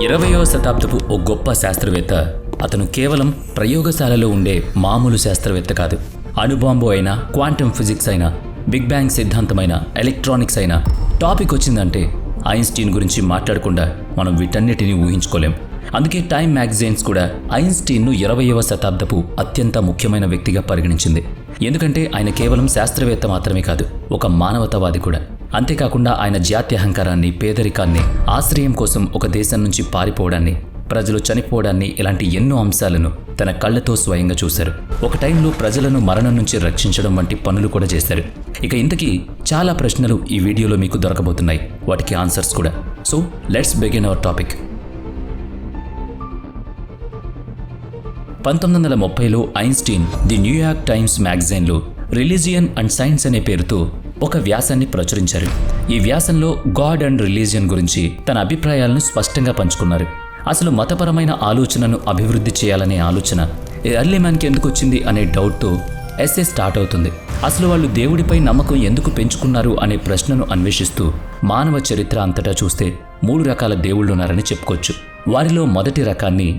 20వ శతాబ్దపు ఓ గొప్ప శాస్త్రవేత్త. అతను కేవలం ప్రయోగశాలలో ఉండే మామూలు శాస్త్రవేత్త కాదు. అణుబాంబు అయినా, క్వాంటమ్ ఫిజిక్స్ అయినా, బిగ్ బ్యాంగ్ సిద్ధాంతమైన, ఎలక్ట్రానిక్స్ అయినా టాపిక్ వచ్చిందంటే ఐన్స్టీన్ గురించి మాట్లాడకుండా మనం వీటన్నిటినీ ఊహించుకోలేం. అందుకే టైమ్ మ్యాగజైన్స్ కూడా ఐన్స్టీన్ను 20వ శతాబ్దపు అత్యంత ముఖ్యమైన వ్యక్తిగా పరిగణించింది. ఎందుకంటే ఆయన కేవలం శాస్త్రవేత్త మాత్రమే కాదు, ఒక మానవతావాది కూడా. అంతేకాకుండా ఆయన జాత్యహంకారాన్ని, పేదరికాన్ని, ఆశ్రయం కోసం ఒక దేశం నుంచి పారిపోవడాన్ని, ప్రజలు చనిపోవడాన్ని, ఇలాంటి ఎన్నో అంశాలను తన కళ్ళతో స్వయంగా చూశారు. ఒక టైంలో ప్రజలను మరణం నుంచి రక్షించడం వంటి పనులు కూడా చేశారు. ఇక ఇంతకీ చాలా ప్రశ్నలు ఈ వీడియోలో మీకు దొరకబోతున్నాయి, వాటికి ఆన్సర్స్ కూడా. So let's begin our topic. 1930లో ఐన్స్టీన్ ది న్యూయార్క్ టైమ్స్ మ్యాగజైన్లో రిలీజియన్ అండ్ సైన్స్ అనే పేరుతో ఒక వ్యాసాన్ని ప్రచురించారు. ఈ వ్యాసంలో గాడ్ అండ్ రిలీజియన్ గురించి తన అభిప్రాయాలను స్పష్టంగా పంచుకున్నారు. అసలు మతపరమైన ఆలోచనను అభివృద్ధి చేయాలనే ఆలోచన ఎర్లీ మ్యాన్కి ఎందుకు వచ్చింది అనే డౌట్తో ఎస్సే స్టార్ట్ అవుతుంది. అసలు వాళ్ళు దేవుడిపై నమ్మకం ఎందుకు పెంచుకున్నారు అనే ప్రశ్నను అన్వేషిస్తూ మానవ చరిత్ర అంతటా చూస్తే 3 రకాల దేవుళ్ళున్నారని చెప్పుకోవచ్చు. వారిలో మొదటి రకాన్ని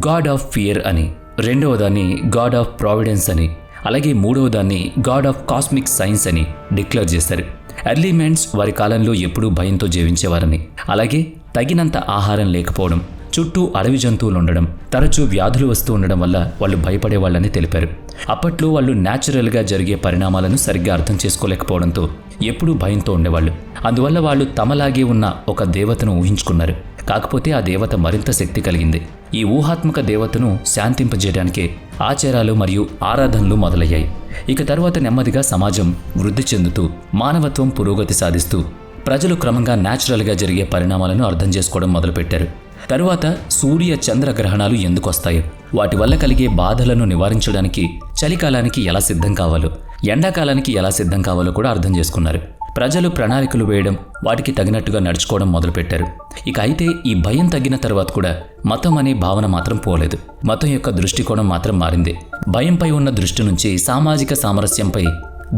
గాడ్ ఆఫ్ ఫియర్ అని, రెండవ దాన్ని గాడ్ ఆఫ్ ప్రావిడెన్స్ అని, అలాగే మూడవ దాన్ని గాడ్ ఆఫ్ కాస్మిక్ సైన్స్ అని డిక్లేర్ చేశారు. ఎర్లీ మ్యాన్స్ వారి కాలంలో ఎప్పుడూ భయంతో జీవించేవారని, అలాగే తగినంత ఆహారం లేకపోవడం, చుట్టూ అడవి జంతువులు ఉండడం, తరచూ వ్యాధులు వస్తూ ఉండడం వల్ల వాళ్ళు భయపడేవాళ్ళని తెలిపారు. అప్పట్లో వాళ్ళు న్యాచురల్గా జరిగే పరిణామాలను సరిగ్గా అర్థం చేసుకోలేకపోవడంతో ఎప్పుడూ భయంతో ఉండేవాళ్ళు. అందువల్ల వాళ్ళు తమలాగే ఉన్న ఒక దేవతను ఊహించుకున్నారు. కాకపోతే ఆ దేవత మరింత శక్తి కలిగింది. ఈ ఊహాత్మక దేవతను శాంతింపజేయడానికే ఆచారాలు మరియు ఆరాధనలు మొదలయ్యాయి. ఇక తర్వాత నెమ్మదిగా సమాజం వృద్ధి చెందుతూ, మానవత్వం పురోగతి సాధిస్తూ, ప్రజలు క్రమంగా న్యాచురల్గా జరిగే పరిణామాలను అర్థం చేసుకోవడం మొదలుపెట్టారు. తరువాత సూర్య చంద్ర గ్రహణాలు ఎందుకొస్తాయో, వాటి వల్ల కలిగే బాధలను నివారించడానికి చలికాలానికి ఎలా సిద్ధం కావాలో, ఎండాకాలానికి ఎలా సిద్ధం కావాలో కూడా అర్థం చేసుకున్నారు. ప్రజలు ప్రణాళికలు వేయడం, వాటికి తగినట్టుగా నడుచుకోవడం మొదలుపెట్టారు. ఇక అయితే ఈ భయం తగ్గిన తర్వాత కూడా మతం అనే భావన మాత్రం పోలేదు. మతం యొక్క దృష్టికోణం మాత్రం మారింది. భయంపై ఉన్న దృష్టి నుంచి సామాజిక సామరస్యంపై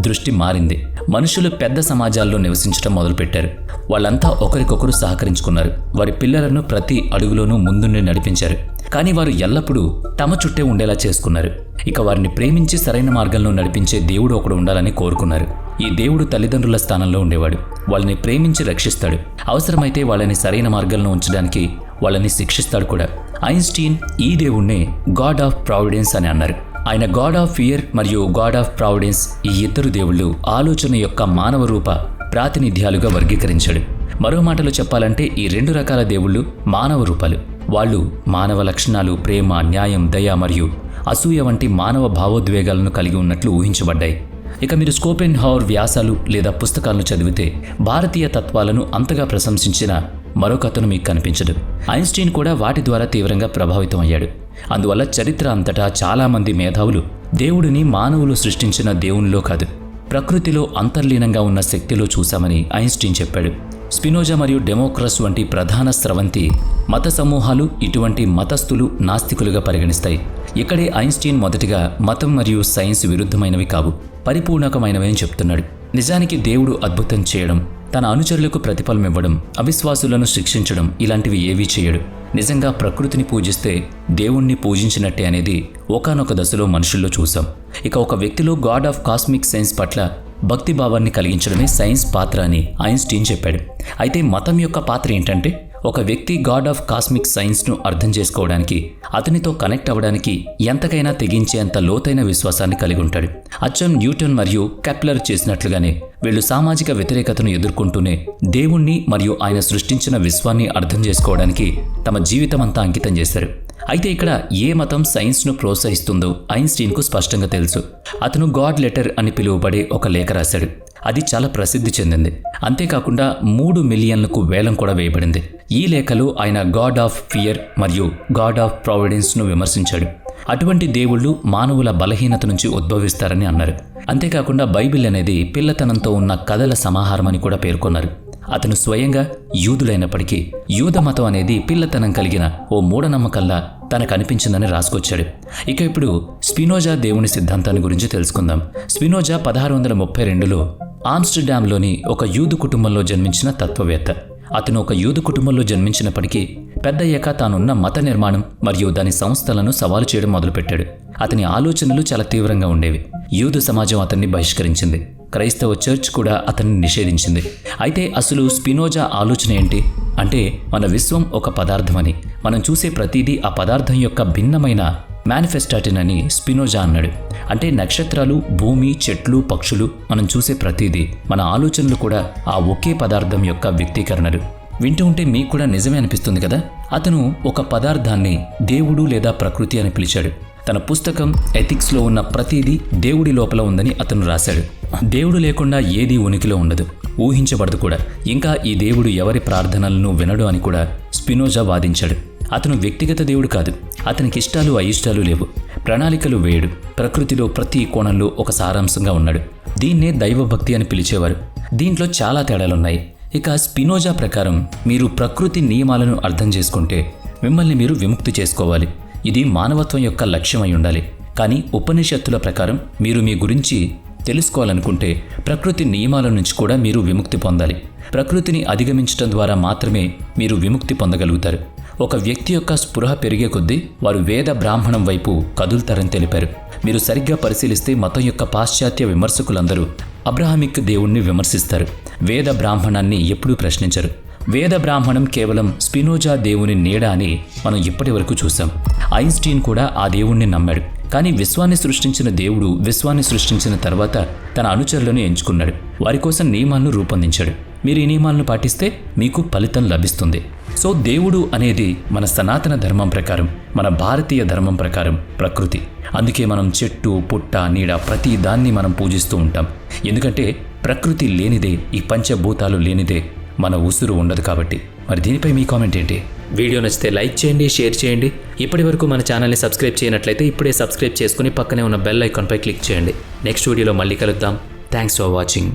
దృష్టి మారింది. మనుషులు పెద్ద సమాజాల్లో నివసించడం మొదలుపెట్టారు. వాళ్ళంతా ఒకరికొకరు సహకరించుకున్నారు. వారి పిల్లలను ప్రతి అడుగులోనూ ముందుండి నడిపించారు. కానీ వారు ఎల్లప్పుడూ తమ చుట్టే ఉండేలా చేసుకున్నారు. ఇక వారిని ప్రేమించి సరైన మార్గంలో నడిపించే దేవుడు ఒకడు ఉండాలని కోరుకున్నారు. ఈ దేవుడు తల్లిదండ్రుల స్థానంలో ఉండేవాడు. వాళ్ళని ప్రేమించి రక్షిస్తాడు. అవసరమైతే వాళ్ళని సరైన మార్గంలో ఉంచడానికి వాళ్ళని శిక్షిస్తాడు కూడా. ఐన్స్టీన్ ఈ దేవుణ్ణే గాడ్ ఆఫ్ ప్రావిడెన్స్ అని అన్నారు. ఆయన గాడ్ ఆఫ్ ఫియర్ మరియు గాడ్ ఆఫ్ ప్రావిడెన్స్, ఈ ఇద్దరు దేవుళ్ళు ఆలోచన యొక్క మానవ రూప ప్రాతినిధ్యాలుగా వర్గీకరించాడు. మరో మాటలో చెప్పాలంటే ఈ 2 రకాల దేవుళ్ళు మానవ రూపాలు. వాళ్ళు మానవ లక్షణాలు, ప్రేమ, న్యాయం, దయ మరియు అసూయ వంటి మానవ భావోద్వేగాలను కలిగి ఉన్నట్లు ఊహించబడ్డాయి. ఇక మీరు స్కోపెన్హౌర్ వ్యాసాలు లేదా పుస్తకాలను చదివితే భారతీయ తత్వాలను అంతగా ప్రశంసించిన మరొకతను మీకు కనిపించదు. ఐన్స్టీన్ కూడా వాటి ద్వారా తీవ్రంగా ప్రభావితం అయ్యాడు. అందువల్ల చరిత్ర అంతటా చాలామంది మేధావులు దేవుడిని మానవులు సృష్టించిన దేవునిలో కాదు, ప్రకృతిలో అంతర్లీనంగా ఉన్న శక్తిలో చూశామని ఐన్స్టీన్ చెప్పాడు. స్పినోజా మరియు డెమోక్రస్ వంటి ప్రధాన స్రవంతి మత సమూహాలు ఇటువంటి మతస్థులు నాస్తికులుగా పరిగణిస్తాయి. ఇక్కడే ఐన్స్టీన్ మొదటిగా మతం మరియు సైన్స్ విరుద్ధమైనవి కావు, పరిపూర్ణకమైనవి అని చెప్తున్నాడు. నిజానికి దేవుడు అద్భుతం చేయడం, తన అనుచరులకు ప్రతిఫలం ఇవ్వడం, అవిశ్వాసులను శిక్షించడం ఇలాంటివి ఏవీ చేయడు. నిజంగా ప్రకృతిని పూజిస్తే దేవుణ్ణి పూజించినట్టే అనేది ఒకానొక దశలో మనుషుల్లో చూసాం. ఇక ఒక వ్యక్తిలో గాడ్ ఆఫ్ కాస్మిక్ సైన్స్ పట్ల భక్తి భావాన్ని కలిగించడమే సైన్స్ పాత్ర అని ఐన్స్టీన్ చెప్పాడు. అయితే మతం యొక్క పాత్ర ఏంటంటే, ఒక వ్యక్తి గాడ్ ఆఫ్ కాస్మిక్ సైన్స్ను అర్థం చేసుకోవడానికి, అతనితో కనెక్ట్ అవ్వడానికి ఎంతకైనా తెగించేంత లోతైన విశ్వాసాన్ని కలిగి ఉంటాడు. అచ్చం న్యూటన్ మరియు కెప్లర్ చేసినట్లుగానే వీళ్ళు సామాజిక వ్యతిరేకతను ఎదుర్కొంటూనే దేవుణ్ణి మరియు ఆయన సృష్టించిన విశ్వాన్ని అర్థం చేసుకోవడానికి తమ జీవితం అంతా అంకితం చేశారు. అయితే ఇక్కడ ఏ మతం సైన్స్ను ప్రోత్సహిస్తుందో ఐన్స్టీన్కు స్పష్టంగా తెలుసు. అతను గాడ్ లెటర్ అని పిలువబడే ఒక లేఖ రాశాడు. అది చాలా ప్రసిద్ధి చెందింది. అంతేకాకుండా 3 మిలియన్లకు వేలం కూడా వేయబడింది. ఈ లేఖలో ఆయన గాడ్ ఆఫ్ ఫియర్ మరియు గాడ్ ఆఫ్ ప్రావిడెన్స్ను విమర్శించాడు. అటువంటి దేవుళ్ళు మానవుల బలహీనత నుంచి ఉద్భవిస్తారని అన్నారు. అంతేకాకుండా బైబిల్ అనేది పిల్లతనంతో ఉన్న కథల సమాహారం అని కూడా పేర్కొన్నారు. అతను స్వయంగా యూదుడైనప్పటికీ యూద మతం అనేది పిల్లతనం కలిగిన ఓ మూఢనమ్మకల్లా తనకు అనిపించిందని రాసుకొచ్చాడు. ఇక ఇప్పుడు స్పినోజా దేవుని సిద్ధాంతాన్ని గురించి తెలుసుకుందాం. స్పినోజా 1632లో ఆమ్స్టర్డామ్లోని ఒక యూదు కుటుంబంలో జన్మించిన తత్వవేత్త. అతను ఒక యూదు కుటుంబంలో జన్మించినప్పటికీ పెద్దయ్యాక తానున్న మత నిర్మాణం మరియు దాని సంస్థలను సవాలు చేయడం మొదలుపెట్టాడు. అతని ఆలోచనలు చాలా తీవ్రంగా ఉండేవి. యూదు సమాజం అతన్ని బహిష్కరించింది. క్రైస్తవ చర్చ్ కూడా అతన్ని నిషేధించింది. అయితే అసలు స్పినోజా ఆలోచన ఏంటి అంటే, మన విశ్వం ఒక పదార్థమని, మనం చూసే ప్రతిదీ ఆ పదార్థం యొక్క భిన్నమైన మేనిఫెస్టాటిన్ అని స్పినోజా అన్నాడు. అంటే నక్షత్రాలు, భూమి, చెట్లు, పక్షులు, మనం చూసే ప్రతిదీ, మన ఆలోచనలు కూడా ఆ ఒకే పదార్థం యొక్క వ్యక్తీకరణలు. వింటూ ఉంటే మీకు కూడా నిజమే అనిపిస్తుంది కదా. అతను ఒక పదార్థాన్ని దేవుడు లేదా ప్రకృతి అని పిలిచాడు. తన పుస్తకం ఎథిక్స్లో ఉన్న ప్రతిదీ దేవుడి లోపల ఉందని అతను రాశాడు. దేవుడు లేకుండా ఏదీ ఉనికిలో ఉండదు, ఊహించబడదు కూడా. ఇంకా ఈ దేవుడు ఎవరి ప్రార్థనలను వినడు అని కూడా స్పినోజా వాదించాడు. అతను వ్యక్తిగత దేవుడు కాదు. అతనికి ఇష్టాలు అయిష్టాలు లేవు, ప్రణాళికలు వేయడు. ప్రకృతిలో ప్రతి కోణంలో ఒక సారాంశంగా ఉన్నాడు. దీన్నే దైవభక్తి అని పిలిచేవారు. దీంట్లో చాలా తేడాలున్నాయి. ఇక స్పినోజా ప్రకారం మీరు ప్రకృతి నియమాలను అర్థం చేసుకుంటే మిమ్మల్ని మీరు విముక్తి చేసుకోవాలి. ఇది మానవత్వం యొక్క లక్ష్యం అయి ఉండాలి. కానీ ఉపనిషత్తుల ప్రకారం మీరు మీ గురించి తెలుసుకోవాలనుకుంటే ప్రకృతి నియమాల నుంచి కూడా మీరు విముక్తి పొందాలి. ప్రకృతిని అధిగమించడం ద్వారా మాత్రమే మీరు విముక్తి పొందగలుగుతారు. ఒక వ్యక్తి యొక్క స్పృహ పెరిగే కొద్దీ వారు వేద బ్రాహ్మణం వైపు కదులుతారని తెలిపారు. మీరు సరిగ్గా పరిశీలిస్తే మతం యొక్క పాశ్చాత్య విమర్శకులందరూ అబ్రహామిక్ దేవుణ్ణి విమర్శిస్తారు. వేద బ్రాహ్మణాన్ని ఎప్పుడూ ప్రశ్నించరు. వేద బ్రాహ్మణం కేవలం స్పినోజా దేవుని నీడ అని మనం ఇప్పటి వరకు చూసాం. ఐన్స్టీన్ కూడా ఆ దేవుణ్ణి నమ్మాడు. కానీ విశ్వాన్ని సృష్టించిన దేవుడు విశ్వాన్ని సృష్టించిన తర్వాత తన అనుచరులను ఎంచుకున్నాడు. వారి కోసం నియమాలను రూపొందించాడు. మీరు ఈ నియమాలను పాటిస్తే మీకు ఫలితం లభిస్తుంది. సో దేవుడు అనేది మన సనాతన ధర్మం ప్రకారం, మన భారతీయ ధర్మం ప్రకారం ప్రకృతి. అందుకే మనం చెట్టు, పుట్ట, నీడ ప్రతి దాన్ని మనం పూజిస్తూ ఉంటాం. ఎందుకంటే ప్రకృతి లేనిదే, ఈ పంచభూతాలు లేనిదే మన ఉసురు ఉండదు కాబట్టి. మరి దీనిపై మీ కామెంట్ ఏంటి? వీడియో నచ్చితే లైక్ చేయండి, షేర్ చేయండి. ఇప్పటి వరకు మన ఛానల్ని సబ్స్క్రైబ్ చేయనట్లయితే ఇప్పుడే సబ్స్క్రైబ్ చేసుకుని పక్కనే ఉన్న బెల్ ఐకాన్పై క్లిక్ చేయండి. నెక్స్ట్ వీడియోలో మళ్ళీ కలుద్దాం. Thanks for watching.